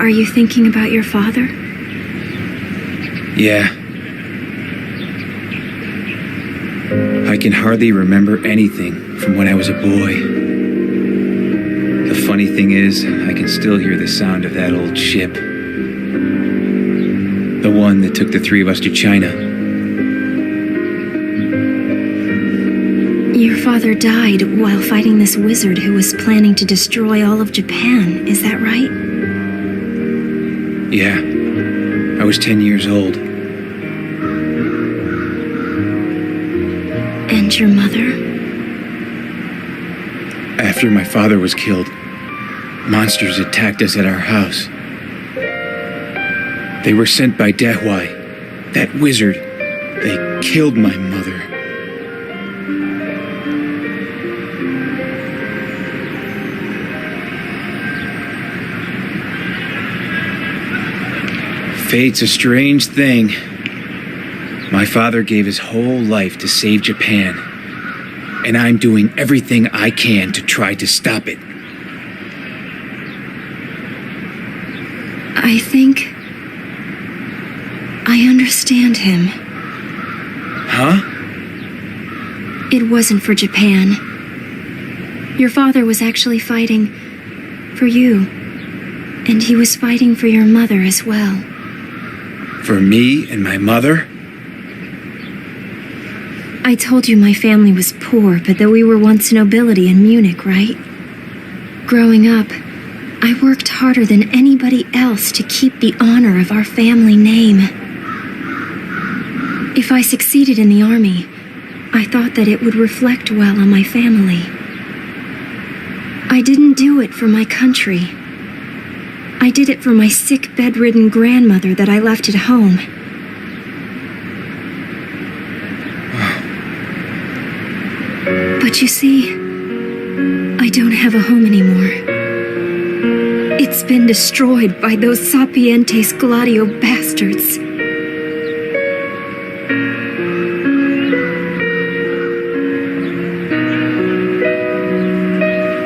Are you thinking about your father? Yeah. I can hardly remember anything from when I was a boy. The funny thing is, I can still hear the sound of that old ship. The one that took the three of us to China. Your father died while fighting this wizard who was planning to destroy all of Japan, is that right? Yeah. I was 10 years old. And your mother? After my father was killed, monsters attacked us at our house. They were sent by Dehwai, that wizard. They killed my mother. Fate's a strange thing. My father gave his whole life to save Japan, and I'm doing everything I can to try to stop it. I think I understand him. Huh? It wasn't for Japan. Your father was actually fighting for you, and he was fighting for your mother as well. For me and my mother? I told you my family was poor, but that we were once nobility in Munich, right? Growing up, I worked harder than anybody else to keep the honor of our family name. If I succeeded in the army, I thought that it would reflect well on my family. I didn't do it for my country. I did it for my sick, bedridden grandmother that I left at home. But you see, I don't have a home anymore. It's been destroyed by those Sapientes Gladio bastards.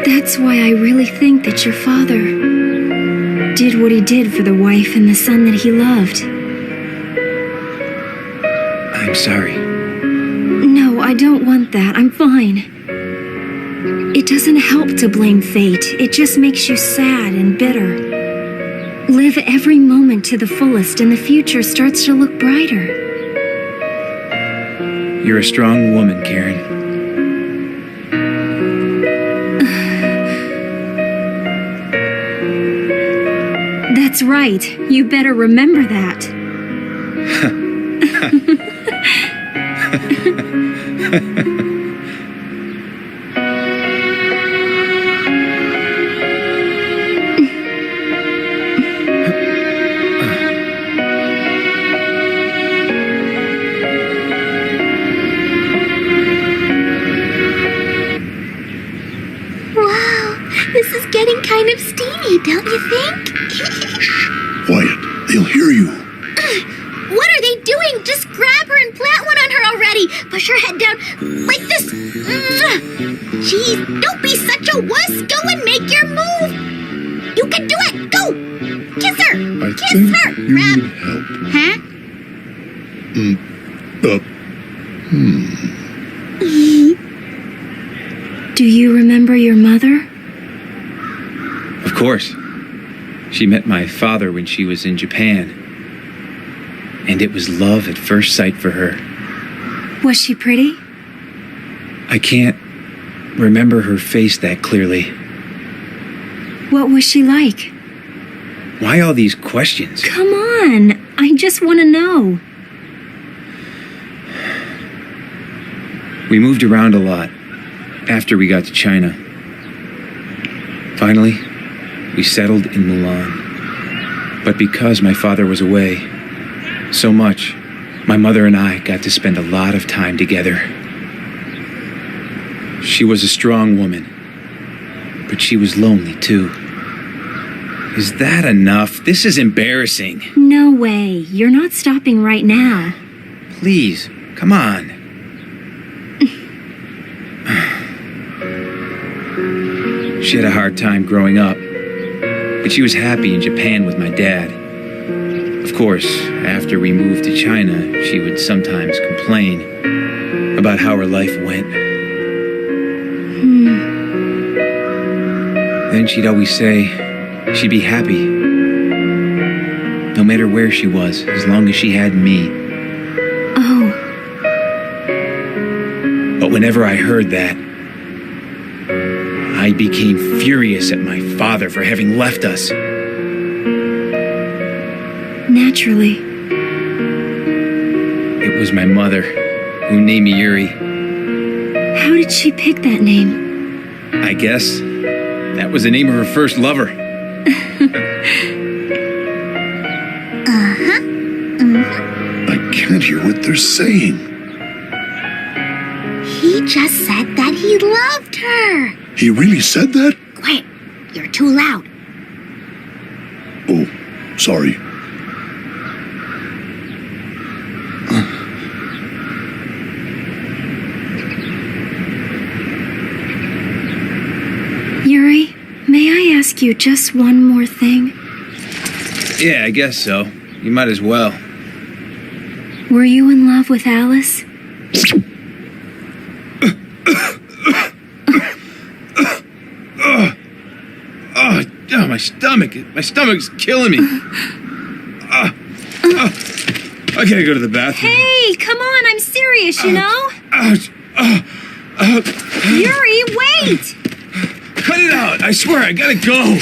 That's why I really think that your father did what he did for the wife and the son that he loved. I'm sorry. No, I don't want that. I'm fine. It doesn't help to blame fate. It just makes you sad and bitter. Live every moment to the fullest and the future starts to look brighter. You're a strong woman, Karin. That's right. You better remember that. Wow, this is getting kind of steamy, don't you think? Quiet. They'll hear you. What are they doing? Just grab her and plant one on her already. Push her head down like this. Jeez, don't be such a wuss. Go and make your move. You can do it. Go. Kiss her. I Kiss think her. you Grab. need help. Huh? Do you remember your mother? Of course. She met my father when she was in Japan. And it was love at first sight for her. Was she pretty? I can't remember her face that clearly. What was she like? Why all these questions? Come on, I just want to know. We moved around a lot after we got to China. Finally, we settled in Milan. But because my father was away so much, my mother and I got to spend a lot of time together. She was a strong woman, but she was lonely too. Is that enough? This is embarrassing. No way, you're not stopping right now. Please, come on. She had a hard time growing up. but she was happy in Japan with my dad. Of course, after we moved to China, she would sometimes complain about how her life went. Then she'd always say she'd be happy, no matter where she was, as long as she had me. Oh. But whenever I heard that, I became furious at my father for having left us. Naturally. It was my mother who named me Yuri. How did she pick that name? I guess that was the name of her first lover. I can't hear what they're saying. He just said that he loved her. He really said that? Quiet. You're too loud. Oh, sorry. Yuri, may I ask you just one more thing? Yeah, I guess so. You might as well. Were you in love with Alice? Oh, my stomach. My stomach's killing me. I gotta go to the bathroom. Hey, come on, I'm serious, you know? Ouch. Yuri, wait! Cut it out. I swear, I gotta go.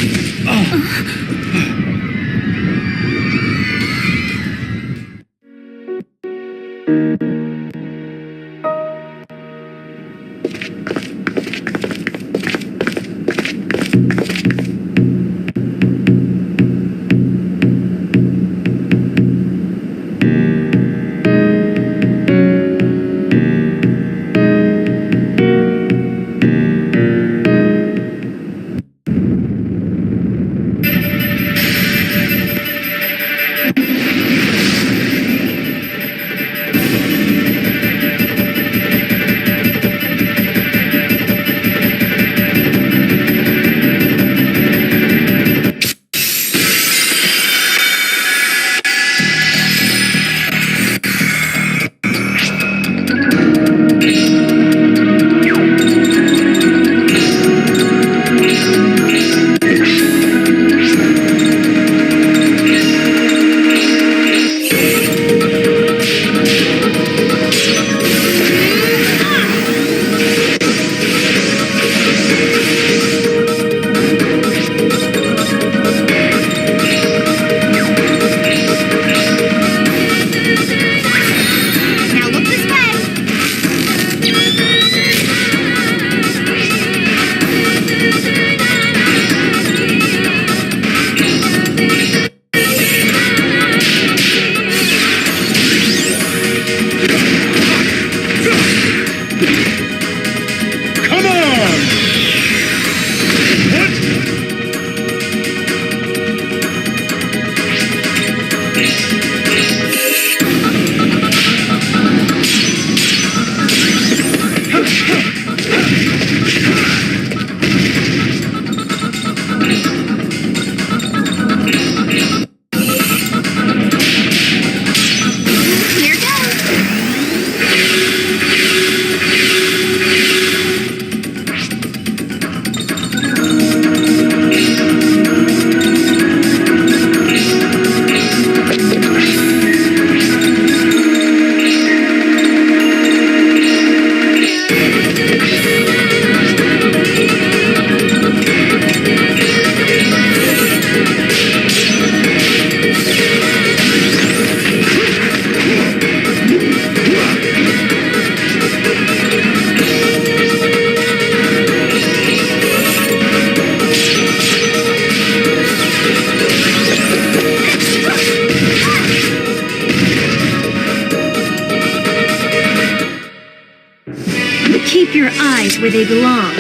Keep your eyes where they belong.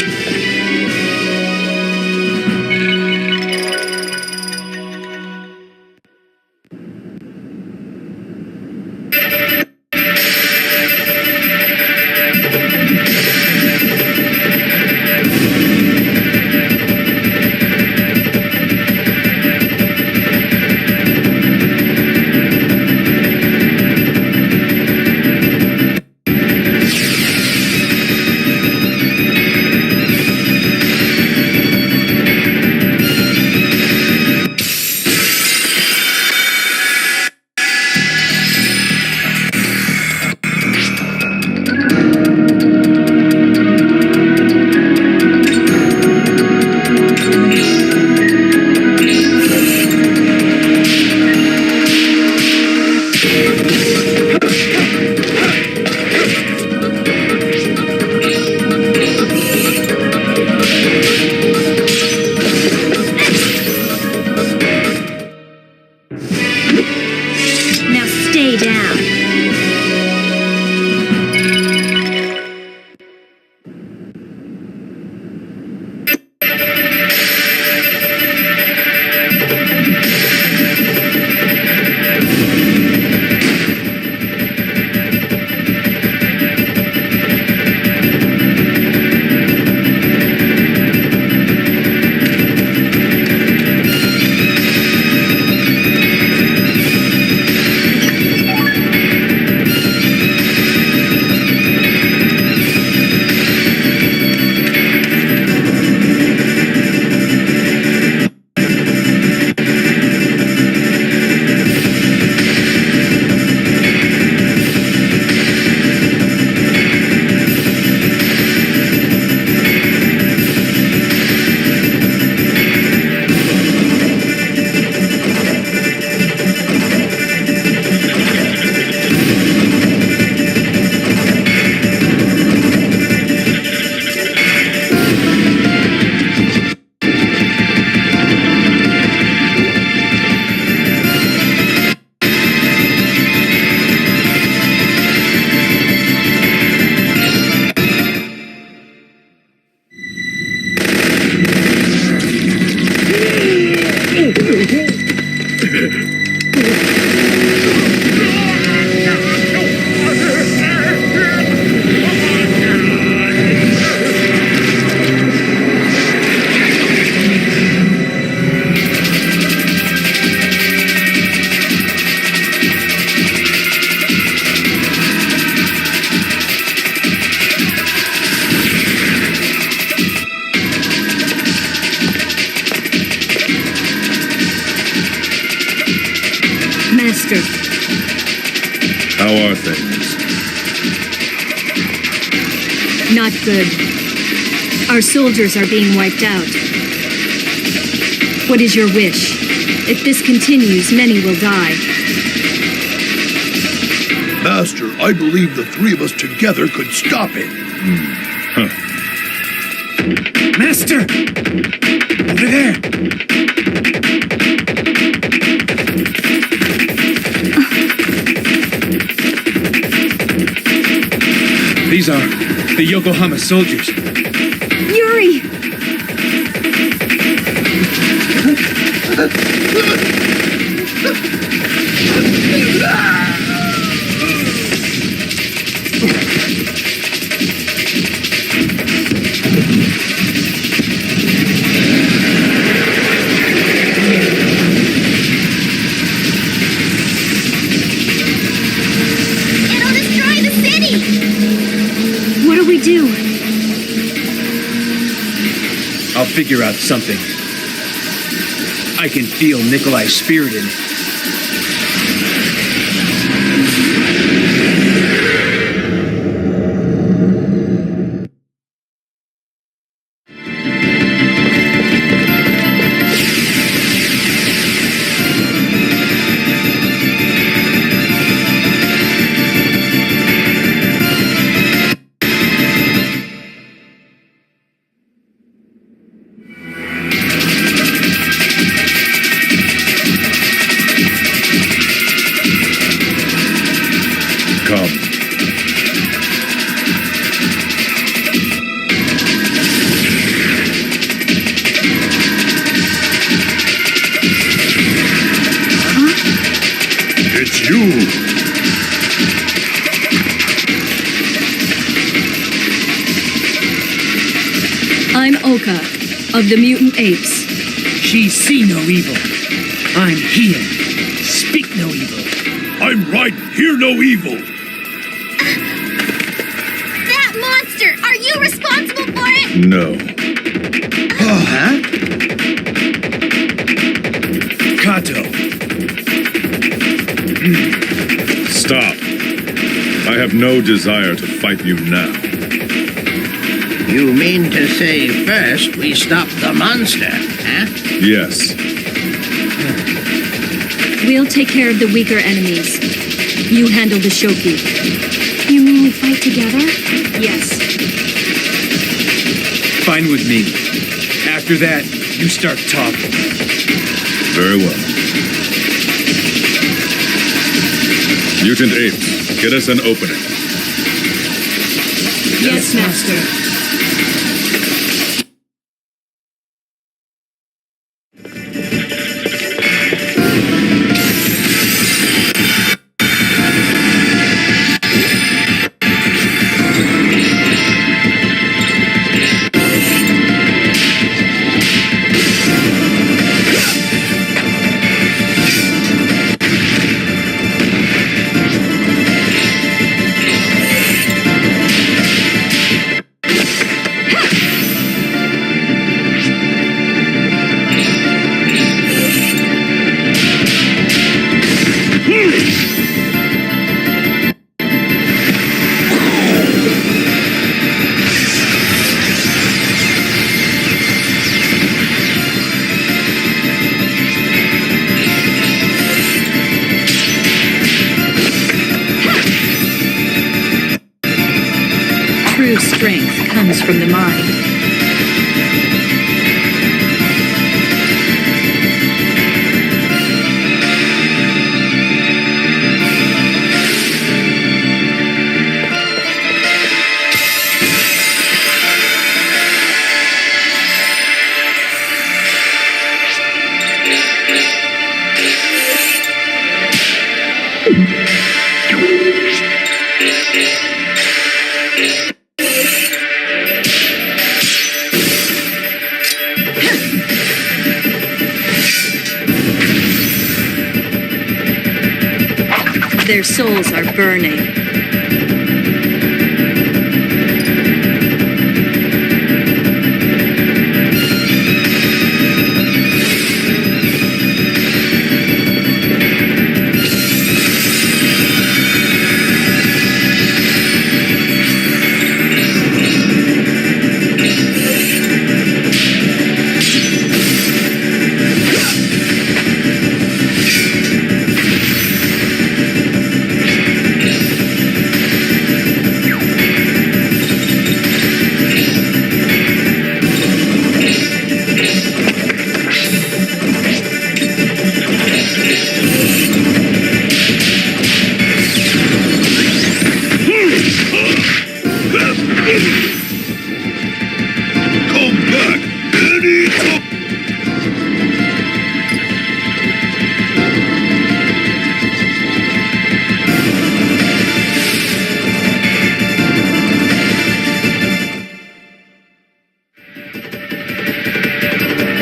Master. How are things? Not good. Our soldiers are being wiped out. What is your wish? If this continues, many will die. Master, I believe the three of us together could stop it. Master! Over there! These are the Yokohama soldiers. Yuri! It'll destroy the city! What do we do? I'll figure out something. I can feel Nikolai's spirit in it. Come. It's you. I'm Oka, of the Mutant Apes. She see no evil. I'm here. Speak no evil. I'm right. Hear no evil. That monster! Are you responsible for it? No. Huh? Kato. Stop. I have no desire to fight you now. You mean to say first we stop the monster, huh? Yes. We'll take care of the weaker enemies. You handle the Shoki. You mean we fight together? Yes. Fine with me. After that, you start talking. Very well. Mutant apes, get us an opening. Yes, Master. True strength comes from the mind. Their souls are burning. Come back anytime.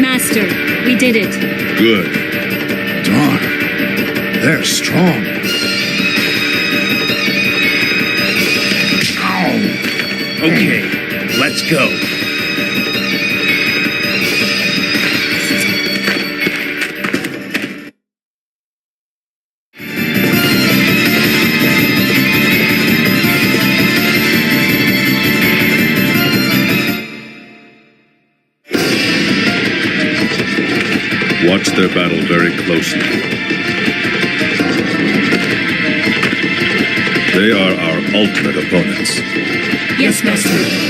Master, we did it. Good. Darn. They're strong. Ow. Okay, let's go. Watch their battle very closely. They are our ultimate opponents. Yes, Master.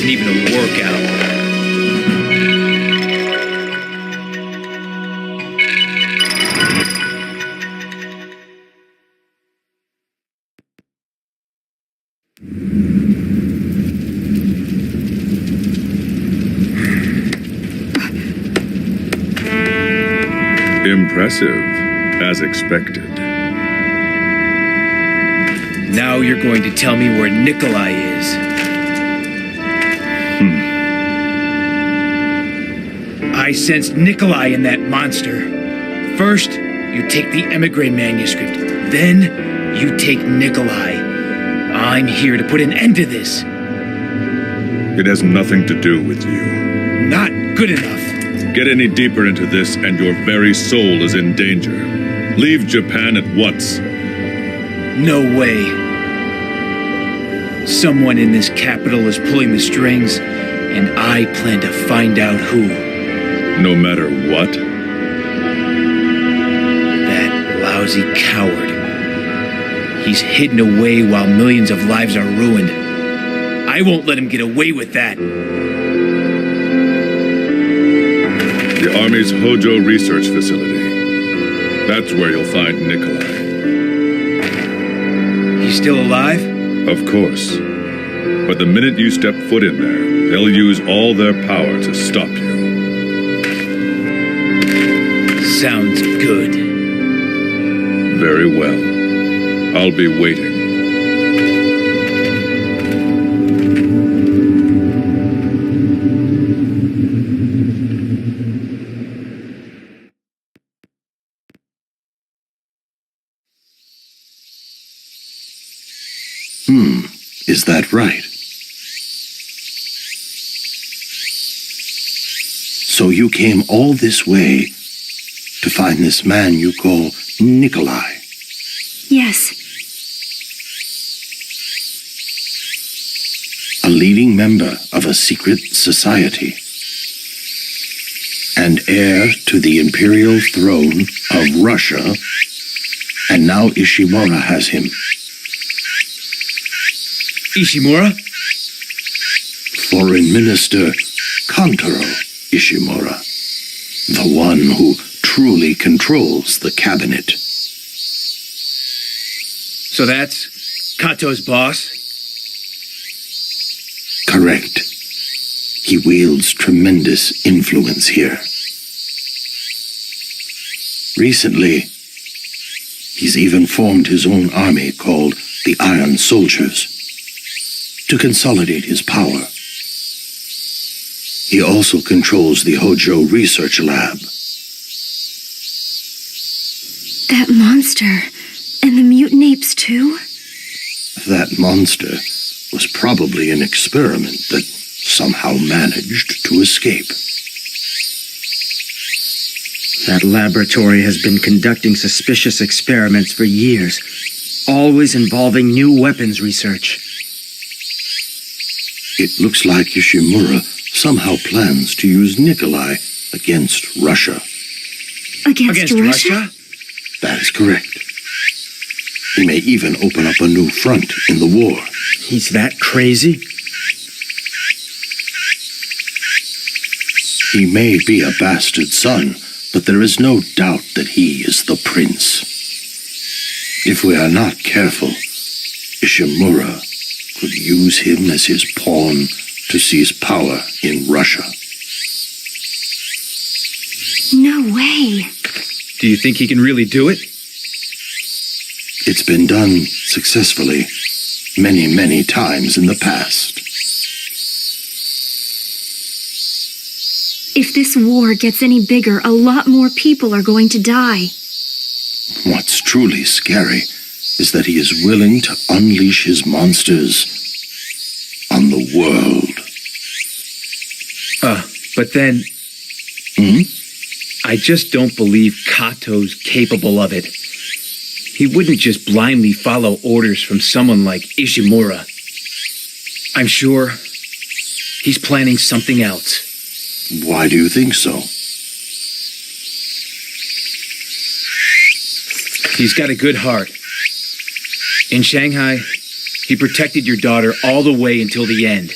isn't even a workout. Impressive, as expected. Now you're going to tell me where Nikolai is. I sensed Nikolai in that monster. First, you take the emigre manuscript. Then, you take Nikolai. I'm here to put an end to this. It has nothing to do with you. Not good enough. Get any deeper into this, and your very soul is in danger. Leave Japan at once. No way. Someone in this capital is pulling the strings, and I plan to find out who. No matter what? That lousy coward. He's hidden away while millions of lives are ruined. I won't let him get away with that. The Army's Hojo Research Facility. That's where you'll find Nikolai. He's still alive? Of course. But the minute you step foot in there, they'll use all their power to stop you. Sounds good. Very well. I'll be waiting. Is that right? So you came all this way to find this man you call Nikolai? Yes. A leading member of a secret society. And heir to the imperial throne of Russia. And now Ishimura has him. Ishimura? Foreign Minister Kantaro Ishimura. The one who truly controls the cabinet. So that's Kato's boss? Correct. He wields tremendous influence here. Recently, he's even formed his own army called the Iron Soldiers to consolidate his power. He also controls the Hojo Research Lab. That monster. And the mutant apes too? That monster was probably an experiment that somehow managed to escape. That laboratory has been conducting suspicious experiments for years, always involving new weapons research. It looks like Ishimura somehow plans to use Nikolai against Russia. Against Russia? That is correct. He may even open up a new front in the war. He's that crazy? He may be a bastard son, but there is no doubt that he is the prince. If we are not careful, Ishimura could use him as his pawn to seize power in Russia. No way. Do you think he can really do it? It's been done successfully many, many times in the past. If this war gets any bigger, a lot more people are going to die. What's truly scary is that he is willing to unleash his monsters on the world. But then... I just don't believe Kato's capable of it. He wouldn't just blindly follow orders from someone like Ishimura. I'm sure he's planning something else. Why do you think so? He's got a good heart. In Shanghai, he protected your daughter all the way until the end.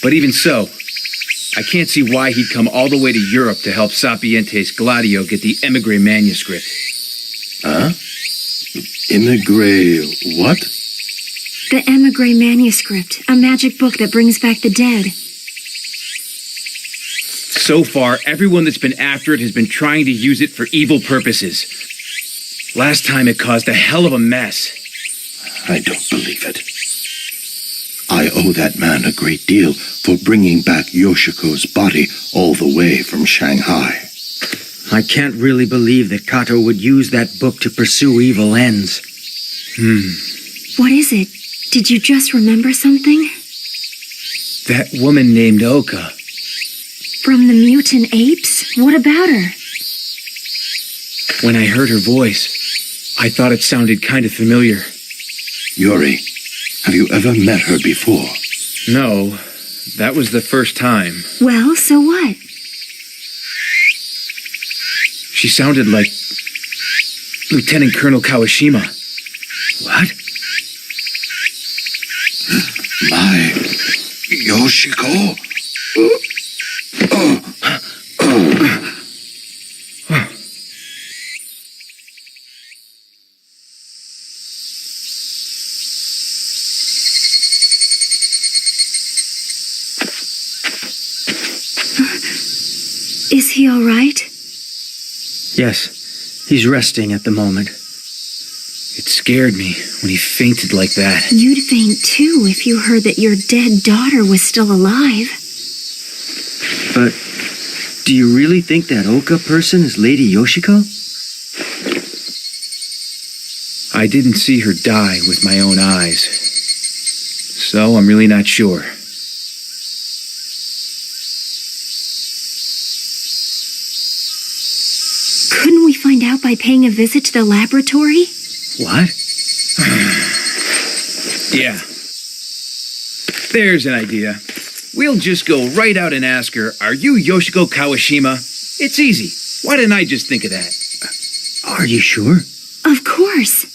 But even so, I can't see why he'd come all the way to Europe to help Sapientes Gladio get the Emigre manuscript. Huh? Emigre what? The Emigre manuscript, a magic book that brings back the dead. So far, everyone that's been after it has been trying to use it for evil purposes. Last time it caused a hell of a mess. I don't believe it. I owe that man a great deal for bringing back Yoshiko's body all the way from Shanghai. I can't really believe that Kato would use that book to pursue evil ends. What is it? Did you just remember something? That woman named Oka. From the mutant apes? What about her? When I heard her voice, I thought it sounded kind of familiar. Yuri, have you ever met her before? No, that was the first time. Well, so what? She sounded like Lieutenant Colonel Kawashima. What? My Yoshiko? Is he all right? Yes, he's resting at the moment. It scared me when he fainted like that. You'd faint too if you heard that your dead daughter was still alive. But do you really think that Oka person is Lady Yoshiko? I didn't see her die with my own eyes, so I'm really not sure. Couldn't we find out by paying a visit to the laboratory? What? Yeah. There's an idea. We'll just go right out and ask her, "Are you Yoshiko Kawashima?" It's easy. Why didn't I just think of that? Are you sure? Of course.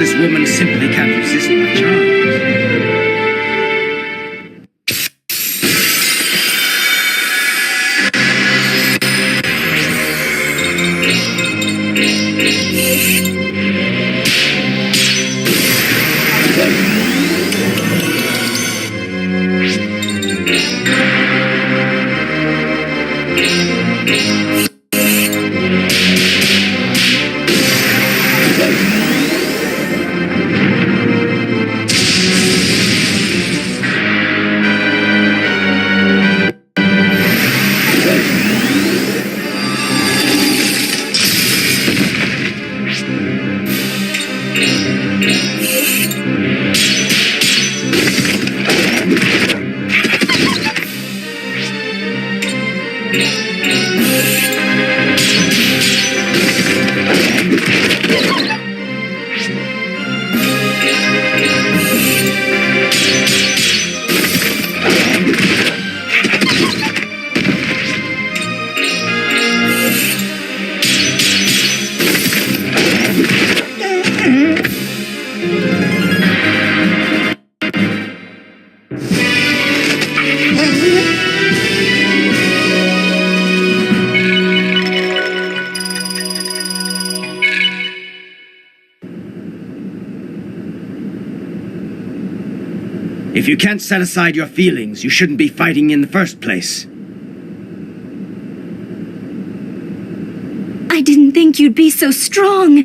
This woman simply can't resist my charms. If you can't set aside your feelings, you shouldn't be fighting in the first place. I didn't think you'd be so strong.